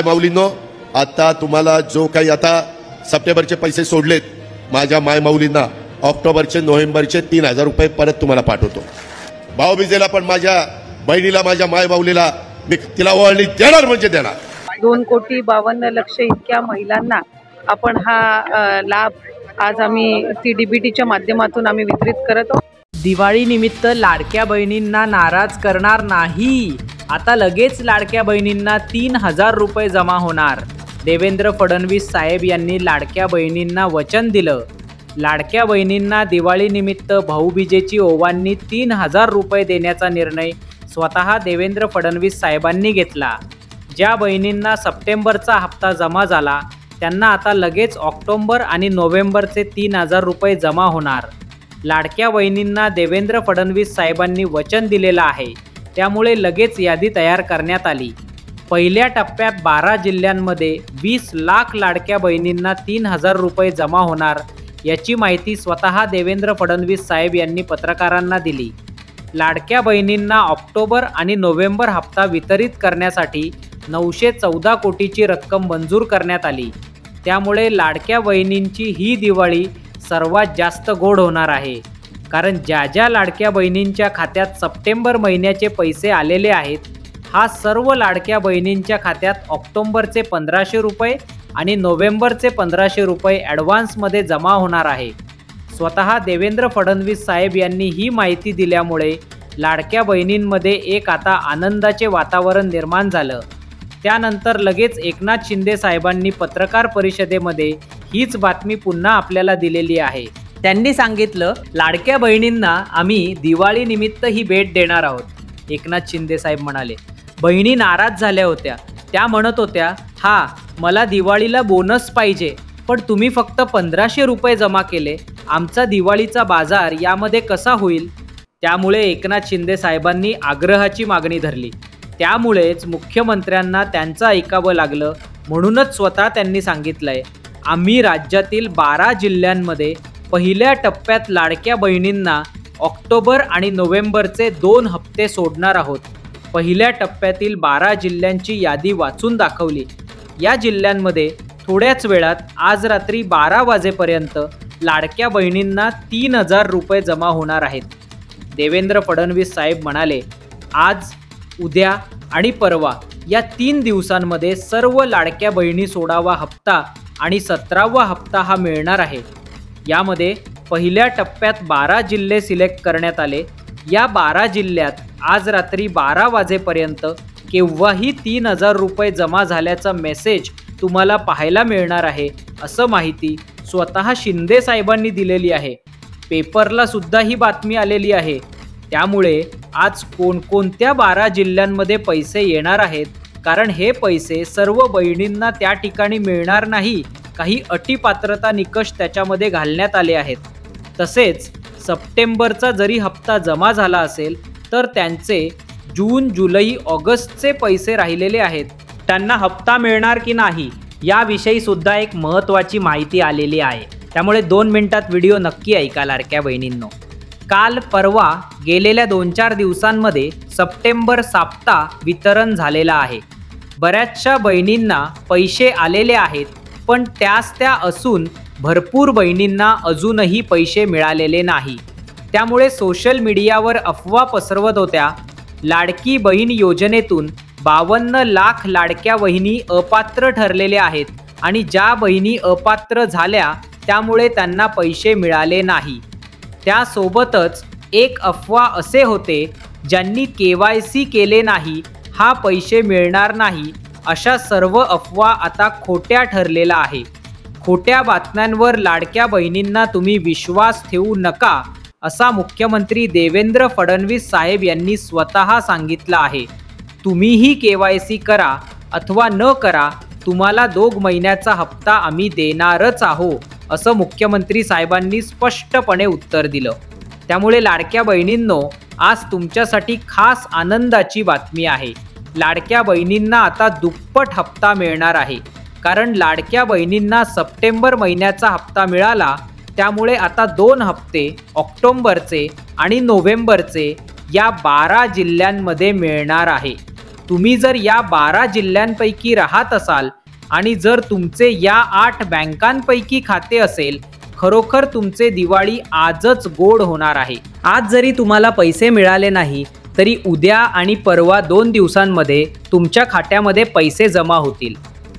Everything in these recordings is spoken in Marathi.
माऊलींनो, आता तुम्हाला जो काही आता सप्टेंबरचे पैसे सोडलेत माझ्या माय माऊलींना, ऑक्टोबरचे नोव्हेंबरचे 3000 रुपये परत तुम्हाला पाठवतो. भाऊबीजेला पण माझ्या बहिणीला, माझ्या माय माऊलीला मी तिला ओवाळणी देणार म्हणजे देणार. 2,52,00,000 इतक्या महिलांना आपण हा लाभ आज आम्ही CDBTच्या माध्यमातून आम्ही वितरित करत आहोत. दिवाळी निमित्त लाडक्या बहिणींना नाराज करणार नाही. आता लगेच लाडक्या बहिणींना 3000 रुपये जमा होणार. देवेंद्र फडणवीस साहेब यांनी लाडक्या बहिणींना वचन दिलं. लाडक्या बहिणींना दिवाळीनिमित्त भाऊबीजेची ओवाळणी 3000 रुपये देण्याचा निर्णय स्वतः देवेंद्र फडणवीस साहेबांनी घेतला. ज्या बहिणींना सप्टेंबरचा हप्ता जमा झाला त्यांना आता लगेच ऑक्टोबर आणि नोव्हेंबरचे 3000 रुपये जमा होणार. लाडक्या बहिणींना देवेंद्र फडणवीस साहेबांनी वचन दिलेलं आहे, त्यामुळे लगेच यादी तयार करण्यात आली. पहिल्या टप्प्यात 12 जिल्ह्यांमध्ये 20 लाख लाडक्या बहिणींना 3000 रुपये जमा होणार, याची माहिती स्वतः देवेंद्र फडणवीस साहेब यांनी पत्रकारांना दिली. लाडक्या बहिणींना ऑक्टोबर आणि नोव्हेंबर हप्ता वितरित करण्यासाठी 914 कोटीची रक्कम मंजूर करण्यात आली. त्यामुळे लाडक्या बहिणींची ही दिवाळी सर्वात जास्त गोड होणार आहे. कारण ज्या ज्या लाडक्या बहिणींच्या खात्यात सप्टेंबर महिन्याचे पैसे आलेले आहेत, हा सर्व लाडक्या बहिणींच्या खात्यात ऑक्टोबरचे 1500 रुपये आणि नोव्हेंबरचे 1500 रुपये ॲडव्हान्समध्ये जमा होणार आहे. स्वतः देवेंद्र फडणवीस साहेब यांनी ही माहिती दिल्यामुळे लाडक्या बहिणींमध्ये एक आता आनंदाचे वातावरण निर्माण झालं. त्यानंतर लगेच एकनाथ शिंदे साहेबांनी पत्रकार परिषदेमध्ये हीच बातमी पुन्हा आपल्याला दिलेली आहे. त्यांनी सांगितलं, लाडक्या बहिणींना आम्ही दिवाळीनिमित्त ही भेट देणार आहोत. एकनाथ शिंदे साहेब म्हणाले, बहिणी नाराज झाल्या होत्या. त्या म्हणत होत्या, हा मला दिवाळीला बोनस पाहिजे, पण तुम्ही फक्त 1500 रुपये जमा केले. आमचा दिवाळीचा बाजार यामध्ये कसा होईल? त्यामुळे एकनाथ शिंदे साहेबांनी आग्रहाची मागणी धरली. त्यामुळेच मुख्यमंत्र्यांना त्यांचं ऐकावं लागलं. म्हणूनच स्वतः त्यांनी सांगितलंय, आम्ही राज्यातील 12 जिल्ह्यांमध्ये पहिल्या टप्प्यात लाडक्या बहिणींना ऑक्टोबर आणि नोव्हेंबरचे 2 हप्ते सोडणार आहोत. पहिल्या टप्प्यातील 12 जिल्ह्यांची यादी वाचून दाखवली. या जिल्ह्यांमध्ये थोड्याच वेळात आज रात्री 12 वाजेपर्यंत लाडक्या बहिणींना 3000 रुपये जमा होणार आहेत. देवेंद्र फडणवीस साहेब म्हणाले, आज, उद्या आणि परवा या 3 दिवसांमध्ये सर्व लाडक्या बहिणी 16वा हप्ता आणि 17वा हप्ता हा मिळणार आहे. यामध्ये पहिल्या टप्प्यात 12 जिल्हे सिलेक्ट करण्यात आले. या 12 जिल्ह्यात आज रात्री 12 वाजेपर्यंत केव्हाही 3000 रुपये जमा झाल्याचा मेसेज तुम्हाला पाहायला मिळणार आहे, असं माहिती स्वतः शिंदे साहेबांनी दिलेली आहे. पेपरला सुद्धा ही बातमी आलेली आहे. त्यामुळे आज कोणकोणत्या 12 जिल्ह्यांमध्ये पैसे येणार आहेत, कारण हे पैसे सर्व बहिणींना त्या ठिकाणी मिळणार नाही. काही अटी पात्रता निकष त्याच्यामध्ये घालण्यात आले आहेत. तसेच सप्टेंबरचा जरी हप्ता जमा झाला असेल तर त्यांचे जून, जुलै, ऑगस्टचे पैसे राहिलेले आहेत, त्यांना हप्ता मिळणार की नाही याविषयी सुद्धा एक महत्त्वाची माहिती आलेली आहे. त्यामुळे 2 मिनिटात व्हिडिओ नक्की ऐका लाडक्या बहिणींनो. काल परवा गेलेल्या 2-4 दिवसांमध्ये सप्टेंबर हप्ता वितरण झालेला आहे. बऱ्याचशा बहिणींना पैसे आलेले आहेत, पण त्या असून भरपूर बहिणींना अजूनही पैसे मिळालेले नाही. त्यामुळे सोशल मीडियावर अफवा पसरवत होत्या. लाडकी बहीण योजनेतून 52 लाख लाडक्या बहिणी अपात्र ठरलेल्या आहेत आणि ज्या बहिणी अपात्र झाल्या त्यामुळे त्यांना पैसे मिळाले नाही. त्यासोबतच एक अफवा असे होते, ज्यांनी KYC केले नाही हा पैसे मिळणार नाही. अशा सर्व अफवा आता खोट्या ठरलेल्या आहे. खोट्या बातम्यांवर लाडक्या बहिणींना तुम्ही विश्वास ठेवू नका, असा मुख्यमंत्री देवेंद्र फडणवीस साहेब यांनी स्वतः सांगितलं आहे. तुम्हीही KYC करा अथवा न करा, तुम्हाला 2 महिन्याचा हप्ता आम्ही देणारच आहोत, असं मुख्यमंत्री साहेबांनी स्पष्टपणे उत्तर दिलं. त्यामुळे लाडक्या बहिणींनो, आज तुमच्यासाठी खास आनंदाची बातमी आहे. लाडक्या बहिणींना आता दुप्पट हप्ता मिळणार आहे. कारण लाडक्या बहिणींना सप्टेंबर महिन्याचा हप्ता मिळाला, त्यामुळे आता 2 हप्ते ऑक्टोबरचे आणि नोव्हेंबरचे या 12 जिल्ह्यांमध्ये मिळणार आहे. तुम्ही जर या 12 जिल्ह्यांपैकी राहत असाल आणि जर तुमचे या 8 बँकांपैकी खाते असेल, खरोखर तुमचे दिवाळी आजच गोड होणार आहे. आज जरी तुम्हाला पैसे मिळाले नाही तरी उद्या आणि परवा 2 दिवसांमध्ये तुमच्या खात्यामध्ये पैसे जमा होतील.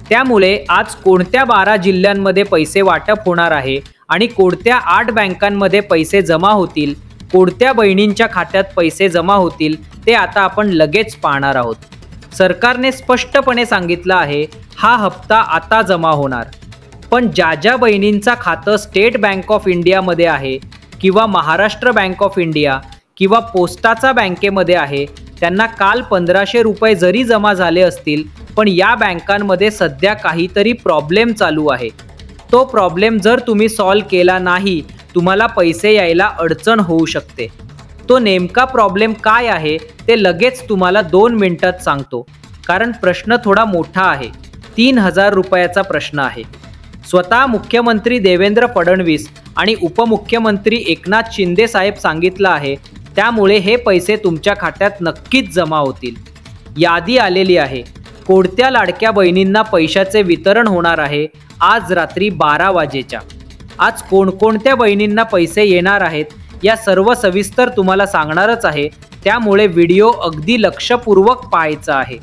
त्यामुळे आज कोणत्या 12 जिल्ह्यांमध्ये पैसे वाटप होणार आहे आणि कोणत्या 8 बँकांमध्ये पैसे जमा होतील, कोणत्या बहिणींच्या खात्यात पैसे जमा होतील ते आता आपण लगेच पाहणार आहोत. सरकारने स्पष्टपणे सांगितलं आहे हा हप्ता आता जमा होणार. पण ज्या ज्या बहिणींचा खातं स्टेट बँक ऑफ इंडियामध्ये आहे किंवा महाराष्ट्र बँक ऑफ इंडिया किंवा पोस्टाचा बँकेमध्ये आहे, त्यांना काल 1500 रुपये जरी जमा झाले असतील, पण या बँकांमध्ये सध्या काहीतरी प्रॉब्लेम चालू आहे. तो प्रॉब्लेम जर तुम्ही सॉल्व केला नाही, तुम्हाला पैसे यायला अडचण होऊ शकते. तो नेमका प्रॉब्लेम काय आहे ते लगेच तुम्हाला 2 मिनिटात सांगतो, कारण प्रश्न थोडा मोठा आहे. 3000 रुपयाचा प्रश्न आहे. स्वतः मुख्यमंत्री देवेंद्र फडणवीस आणि उपमुख्यमंत्री एकनाथ शिंदे साहेब सांगितलं आहे, त्यामुळे हे पैसे तुमच्या खात्यात नक्कीच जमा होतील. यादी आलेली आहे. कोणत्या लाडक्या बहिणींना पैशाचे वितरण होणार आहे आज रात्री 12 वाजेच्या. आज कोणकोणत्या बहिणींना पैसे येणार आहेत या सर्व सविस्तर तुम्हाला सांगणारच आहे. त्यामुळे व्हिडिओ अगदी लक्षपूर्वक पाहायचा आहे.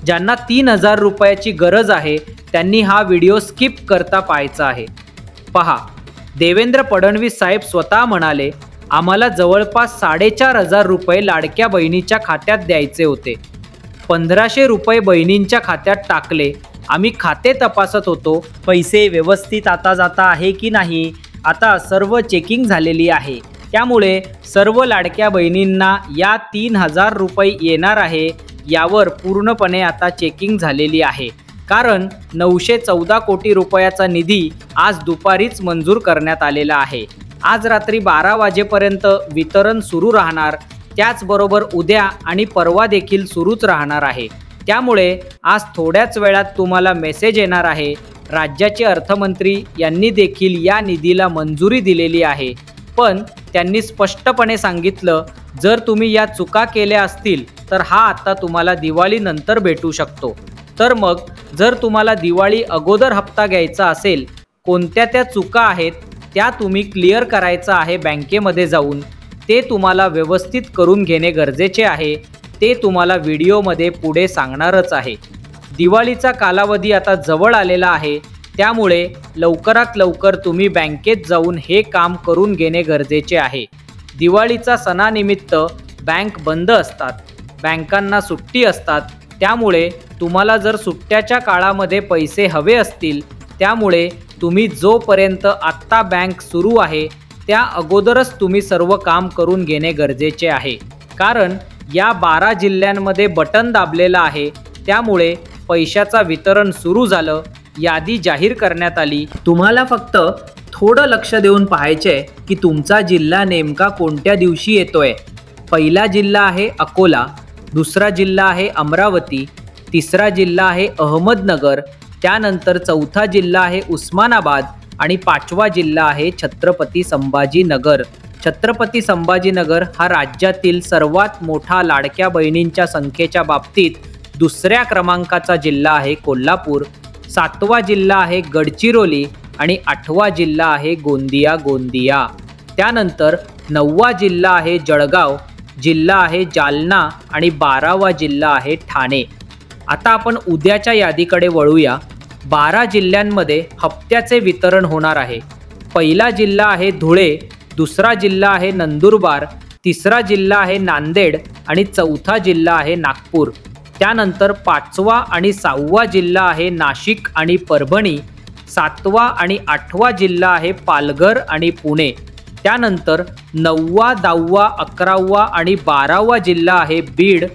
ज्यांना 3000 रुपयाची गरज आहे त्यांनी हा व्हिडिओ स्किप करता पाहायचा आहे. पहा, देवेंद्र फडणवीस साहेब स्वतः म्हणाले, आम्हाला जवळपास 4500 रुपये लाडक्या बहिणीच्या खात्यात द्यायचे होते. 1500 रुपये बहिणींच्या खात्यात टाकले. आम्ही खाते तपासत होतो, पैसे व्यवस्थित आता जाता आहे की नाही. आता सर्व चेकिंग झालेली आहे. त्यामुळे सर्व लाडक्या बहिणींना या 3000 रुपये येणार आहे यावर पूर्णपणे आता चेकिंग झालेली आहे. कारण 914 कोटी रुपयाचा निधी आज दुपारीच मंजूर करण्यात आलेला आहे. आज रात्री 12 वाजेपर्यंत वितरण सुरू राहणार. त्याचबरोबर उद्या आणि परवा देखील सुरूच राहणार आहे. त्यामुळे आज थोड्याच वेळात तुम्हाला मेसेज येणार आहे. राज्याचे अर्थमंत्री यांनी देखील या निधीला मंजुरी दिलेली आहे. पण त्यांनी स्पष्टपणे सांगितलं, जर तुम्ही या चुका केल्या असतील तर हा आता तुम्हाला दिवाळीनंतर भेटू शकतो. तर मग जर तुम्हाला दिवाळी अगोदर हप्ता घ्यायचा असेल, कोणत्या त्या चुका आहेत त्या तुम्ही क्लिअर करायचं आहे बँकेमध्ये जाऊन. ते तुम्हाला व्यवस्थित करून घेणे गरजेचे आहे. ते तुम्हाला व्हिडिओमध्ये पुढे सांगणारच आहे. दिवाळीचा कालावधी आता जवळ आलेला आहे. त्यामुळे लवकरात लवकर तुम्ही बँकेत जाऊन हे काम करून घेणे गरजेचे आहे. दिवाळीचा सणानिमित्त बँक बंद असतात, बँकांना सुट्टी असतात. त्यामुळे तुम्हाला जर सुट्ट्याच्या काळामध्ये पैसे हवे असतील, त्यामुळे तुम्ही जोपर्यंत आत्ता बँक सुरू आहे त्या अगोदरच तुम्ही सर्व काम करून घेणे गरजेचे आहे. कारण या 12 जिल्ह्यांमध्ये बटन दाबलेलं आहे. त्यामुळे पैशाचा वितरण सुरू झालं, यादी जाहीर करण्यात आली. तुम्हाला फक्त थोडं लक्ष देऊन पाहायचे आहे की तुमचा जिल्हा नेमका कोणत्या दिवशी येतोय. पहिला जिल्हा आहे अकोला, दुसरा जिल्हा आहे अमरावती, तिसरा जिल्हा आहे अहमदनगर, त्यानंतर चौथा जिल्हा आहे उस्मानाबाद आणि 5वा जिल्हा आहे छत्रपती संभाजीनगर. छत्रपती संभाजीनगर हा राज्यातील सर्वात मोठा लाडक्या बहिणींच्या संख्येच्या बाबतीत दुसऱ्या क्रमांकाचा जिल्हा आहे कोल्हापूर. 7वा जिल्हा आहे गडचिरोली आणि 8वा जिल्हा आहे गोंदिया. त्यानंतर 9वा जिल्हा आहे जळगाव, जिल्हा आहे जालना आणि 12वा जिल्हा आहे ठाणे. आता आपण उद्याच्या यादीकडे वळूया. 12 जिल्ह्यांमध्ये हप्त्याचे वितरण होणार आहे. पहिला जिल्हा आहे धुळे, दुसरा जिल्हा आहे नंदुरबार, तिसरा जिल्हा आहे नांदेड आणि चौथा जिल्हा आहे नागपूर. त्यानंतर 5वा आणि 6वा जिल्हा आहे नाशिक आणि परभणी. 7वा आणि 8वा जिल्हा आहे पालघर आणि पुणे. त्यानंतर 9वा, 10वा, 11वा आणि 12वा जिल्हा आहे बीड,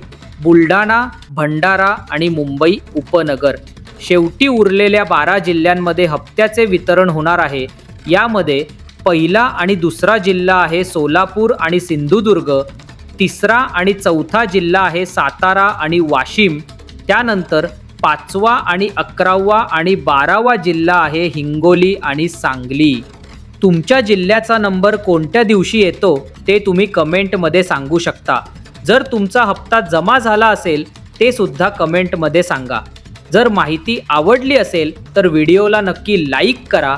बुलढाणा, भंडारा आणि मुंबई उपनगर. शेवटी उरलेल्या 12 जिल्ह्यांमध्ये हप्त्याचे वितरण होणार आहे. यामध्ये पहिला आणि दुसरा जिल्हा आहे सोलापूर आणि सिंधुदुर्ग, तिसरा आणि चौथा जिल्हा आहे सातारा आणि वाशिम. त्यानंतर 5वा आणि 11वा आणि 12वा जिल्हा आहे हिंगोली आणि सांगली. तुमच्या जिल्ह्याचा नंबर कोणत्या दिवशी येतो ते तुम्ही कमेंटमध्ये सांगू शकता. जर तुमचा हप्ता जमा झाला असेल ते सुद्धा कमेंटमध्ये सांगा. जर माहिती आवडली असेल तर व्हिडिओला नक्की लाईक करा